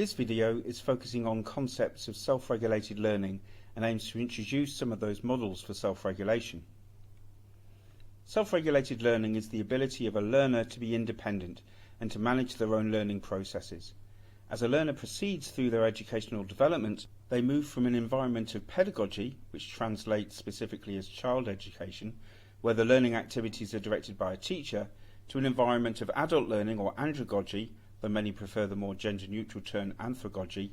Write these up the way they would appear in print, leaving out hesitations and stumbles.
This video is focusing on concepts of self-regulated learning and aims to introduce some of those models for self-regulation. Self-regulated learning is the ability of a learner to be independent and to manage their own learning processes. As a learner proceeds through their educational development, they move from an environment of pedagogy, which translates specifically as child education, where the learning activities are directed by a teacher, to an environment of adult learning or andragogy, though many prefer the more gender-neutral term anthragogy,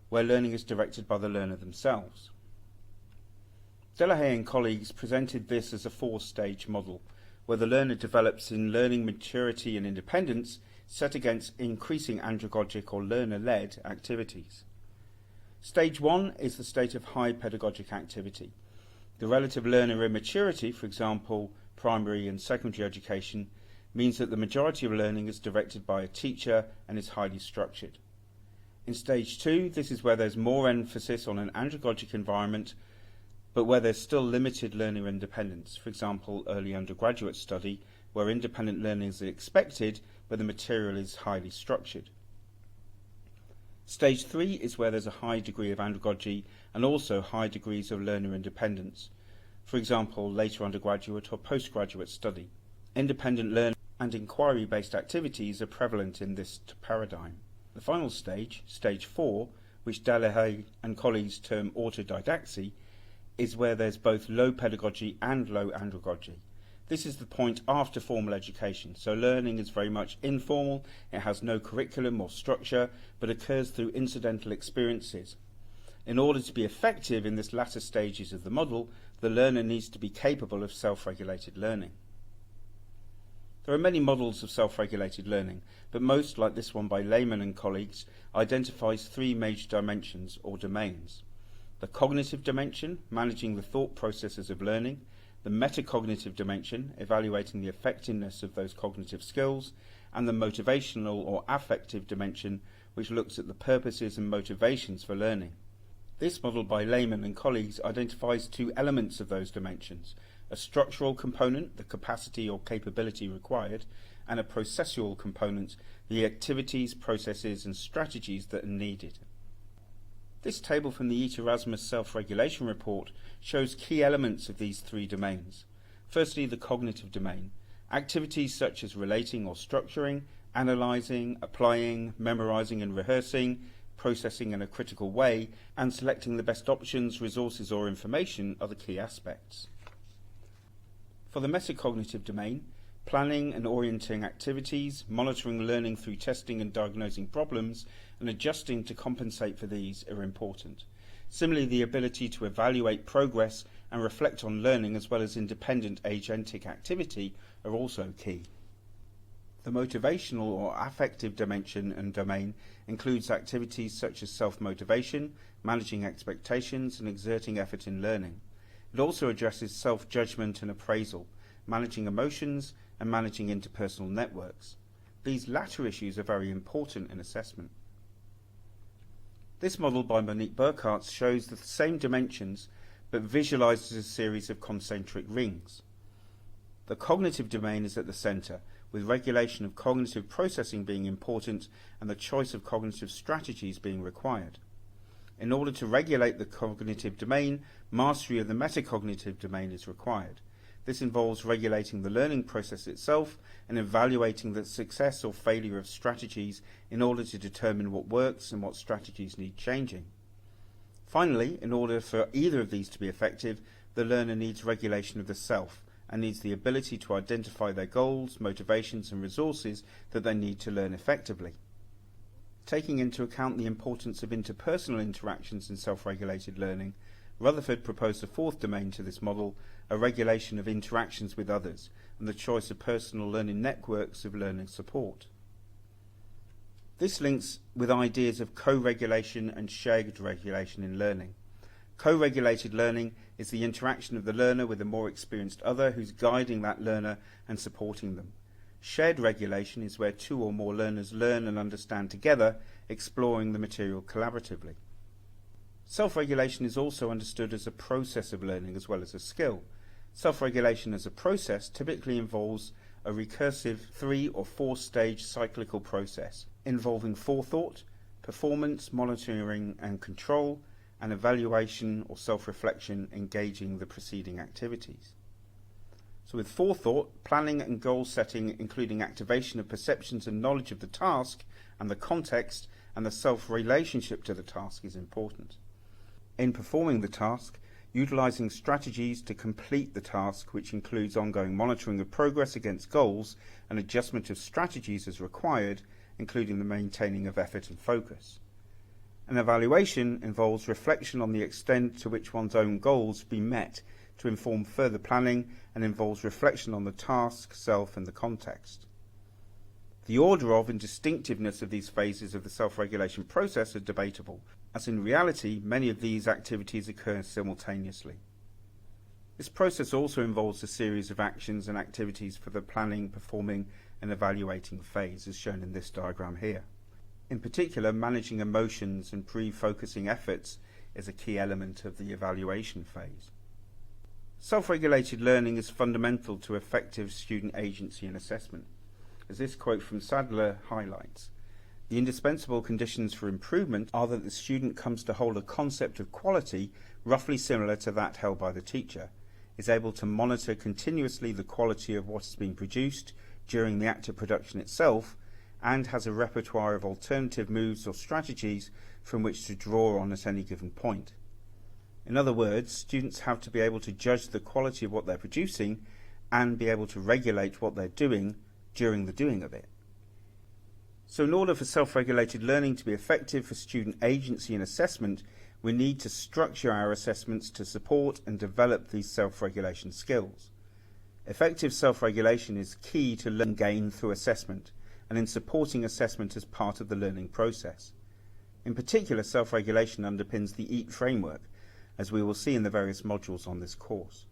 where learning is directed by the learner themselves. Delahaye and colleagues presented this as a four-stage model, where the learner develops in learning maturity and independence set against increasing andragogic or learner-led activities. Stage 1 is the state of high pedagogic activity. The relative learner immaturity, for example, primary and secondary education, means that the majority of learning is directed by a teacher and is highly structured. In stage 2, this is where there's more emphasis on an andragogic environment, but where there's still limited learner independence, for example, early undergraduate study, where independent learning is expected, but the material is highly structured. Stage 3 is where there's a high degree of andragogy and also high degrees of learner independence, for example, later undergraduate or postgraduate study. Independent learning and inquiry-based activities are prevalent in this paradigm. The final stage, stage 4, which Delahaye and colleagues term autodidaxy, is where there's both low pedagogy and low andragogy. This is the point after formal education, so learning is very much informal, it has no curriculum or structure, but occurs through incidental experiences. In order to be effective in this latter stages of the model, the learner needs to be capable of self-regulated learning. There are many models of self-regulated learning, but most, like this one by Lehman and colleagues, identifies three major dimensions or domains. The cognitive dimension, managing the thought processes of learning, the metacognitive dimension, evaluating the effectiveness of those cognitive skills, and the motivational or affective dimension, which looks at the purposes and motivations for learning. This model by Lehman and colleagues identifies two elements of those dimensions: a structural component, the capacity or capability required, and a processual component, the activities, processes, and strategies that are needed. This table from the EAT-Erasmus self-regulation report shows key elements of these three domains. Firstly, the cognitive domain. Activities such as relating or structuring, analysing, applying, memorising and rehearsing, processing in a critical way, and selecting the best options, resources or information are the key aspects. For the metacognitive domain, planning and orienting activities, monitoring learning through testing and diagnosing problems, and adjusting to compensate for these are important. Similarly, the ability to evaluate progress and reflect on learning as well as independent agentic activity are also key. The motivational or affective dimension and domain includes activities such as self-motivation, managing expectations, and exerting effort in learning. It also addresses self-judgment and appraisal, managing emotions, and managing interpersonal networks. These latter issues are very important in assessment. This model by Monique Burkhardt shows the same dimensions but visualizes a series of concentric rings. The cognitive domain is at the center, with regulation of cognitive processing being important and the choice of cognitive strategies being required. In order to regulate the cognitive domain, mastery of the metacognitive domain is required. This involves regulating the learning process itself and evaluating the success or failure of strategies in order to determine what works and what strategies need changing. Finally, in order for either of these to be effective, the learner needs regulation of the self and needs the ability to identify their goals, motivations and resources that they need to learn effectively. Taking into account the importance of interpersonal interactions in self-regulated learning, Rutherford proposed a fourth domain to this model, a regulation of interactions with others, and the choice of personal learning networks of learning support. This links with ideas of co-regulation and shared regulation in learning. Co-regulated learning is the interaction of the learner with a more experienced other who's guiding that learner and supporting them. Shared regulation is where two or more learners learn and understand together, exploring the material collaboratively. Self-regulation is also understood as a process of learning as well as a skill. Self-regulation as a process typically involves a recursive 3- or 4-stage cyclical process involving forethought, performance, monitoring and control, and evaluation or self-reflection engaging the preceding activities. So with forethought, planning and goal setting, including activation of perceptions and knowledge of the task and the context and the self-relationship to the task is important. In performing the task, utilizing strategies to complete the task, which includes ongoing monitoring of progress against goals and adjustment of strategies as required, including the maintaining of effort and focus. An evaluation involves reflection on the extent to which one's own goals have been met to inform further planning, and involves reflection on the task, self and the context. The order of and distinctiveness of these phases of the self-regulation process are debatable, as in reality many of these activities occur simultaneously. This process also involves a series of actions and activities for the planning, performing and evaluating phase, as shown in this diagram here. In particular, managing emotions and pre-focusing efforts is a key element of the evaluation phase. Self-regulated learning is fundamental to effective student agency and assessment. As this quote from Sadler highlights, the indispensable conditions for improvement are that the student comes to hold a concept of quality roughly similar to that held by the teacher, is able to monitor continuously the quality of what is being produced during the act of production itself, and has a repertoire of alternative moves or strategies from which to draw on at any given point. In other words, students have to be able to judge the quality of what they're producing and be able to regulate what they're doing during the doing of it. So in order for self-regulated learning to be effective for student agency and assessment, we need to structure our assessments to support and develop these self-regulation skills. Effective self-regulation is key to learning gained through assessment and in supporting assessment as part of the learning process. In particular, self-regulation underpins the EAT framework, as we will see in the various modules on this course.